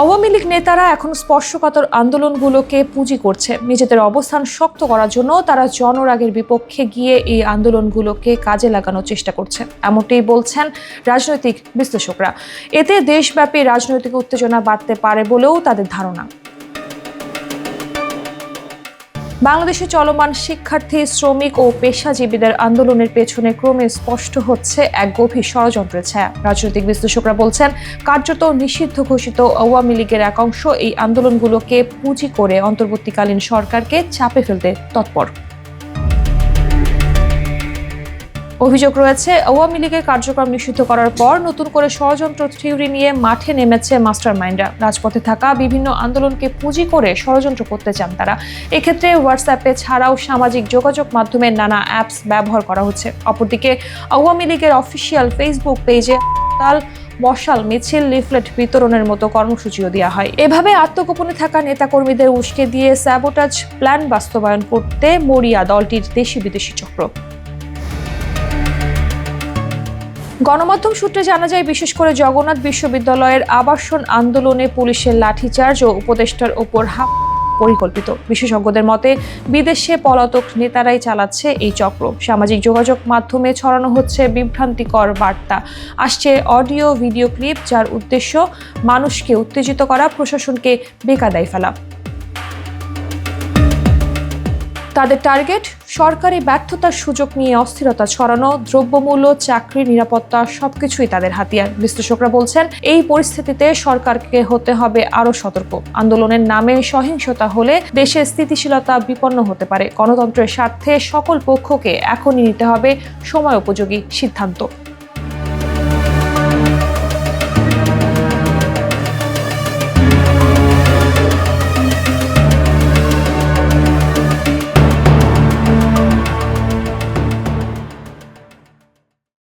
আওয়ামী লীগ নেতারা এখন স্পর্শকাতর আন্দোলনগুলোকে পুঁজি করছে। নিজেদের অবস্থান শক্ত করার জন্য তারা জনরাগের বিপক্ষে গিয়ে এই আন্দোলনগুলোকে কাজে লাগানোর চেষ্টা করছে, এমনটাই বলছেন রাজনৈতিক বিশ্লেষকরা। এতে দেশব্যাপী রাজনৈতিক উত্তেজনা বাড়তে পারে বলেও তাদের ধারণা। বাংলাদেশে চলমান শিক্ষার্থী, শ্রমিক ও পেশাজীবীদের আন্দোলনের পেছনে ক্রমে স্পষ্ট হচ্ছে এক গভীর ষড়যন্ত্রের ছায়া। রাজনৈতিক বিশ্লেষকরা বলছেন, কার্যত নিষিদ্ধ ঘোষিত আওয়ামী লীগের এক অংশ এই আন্দোলনগুলোকে পুঁজি করে অন্তর্বর্তীকালীন সরকারকে চাপে ফেলতে তৎপর। অভিযোগ রয়েছে, আওয়ামী লীগের কার্যক্রম নিষিদ্ধ করার পর নতুন করে ষড়যন্ত্র থিওরি নিয়ে মাঠে নেমেছে মাস্টারমাইন্ডরা। রাজপথে থাকা বিভিন্ন আন্দোলনকে পুঁজি করে ষড়যন্ত্র করতে চান তারা। এক্ষেত্রে হোয়াটসঅ্যাপে ছাড়াও সামাজিক যোগাযোগ মাধ্যমের নানা অ্যাপস ব্যবহার করা হচ্ছে। অপরদিকে আওয়ামী লীগের অফিসিয়াল ফেসবুক পেজে মশাল মিছিল, লিফলেট বিতরণের মতো কর্মসূচিও দেওয়া হয়। এভাবে আত্মগোপনে থাকা নেতাকর্মীদের উস্কে দিয়ে স্যাবোটাজ প্ল্যান বাস্তবায়ন করতে মরিয়া দলটির দেশি বিদেশি চক্র। গণমাধ্যম সূত্রে জানা যায়, বিশেষ করে জগন্নাথ বিশ্ববিদ্যালয়ের আবাসন আন্দোলনে পুলিশের লাঠিচার্জ ও উপদেষ্টার ওপর পরিকল্পিত। বিশেষজ্ঞদের মতে, বিদেশে পলাতক নেতারাই চালাচ্ছে এই চক্র। সামাজিক যোগাযোগ মাধ্যমে ছড়ানো হচ্ছে বিভ্রান্তিকর বার্তা, আসছে অডিও ভিডিও ক্লিপ, যার উদ্দেশ্য মানুষকে উত্তেজিত করা, প্রশাসনকে বেকায়দায় ফেলা। তাদের টার্গেট সরকারি ব্যর্থতার সুযোগ নিয়ে অস্থিরতা ছড়ানো, দ্রব্যমূল্য, চাকরি, নিরাপত্তা সবকিছুই তাদের হাতিয়ার। বিশ্লেষকরা বলছেন, এই পরিস্থিতিতে সরকারকে হতে হবে আরও সতর্ক। আন্দোলনের নামে সহিংসতা হলে দেশের স্থিতিশীলতা বিপন্ন হতে পারে। গণতন্ত্রের স্বার্থে সকল পক্ষকে এখনই নিতে হবে সময় উপযোগী সিদ্ধান্ত।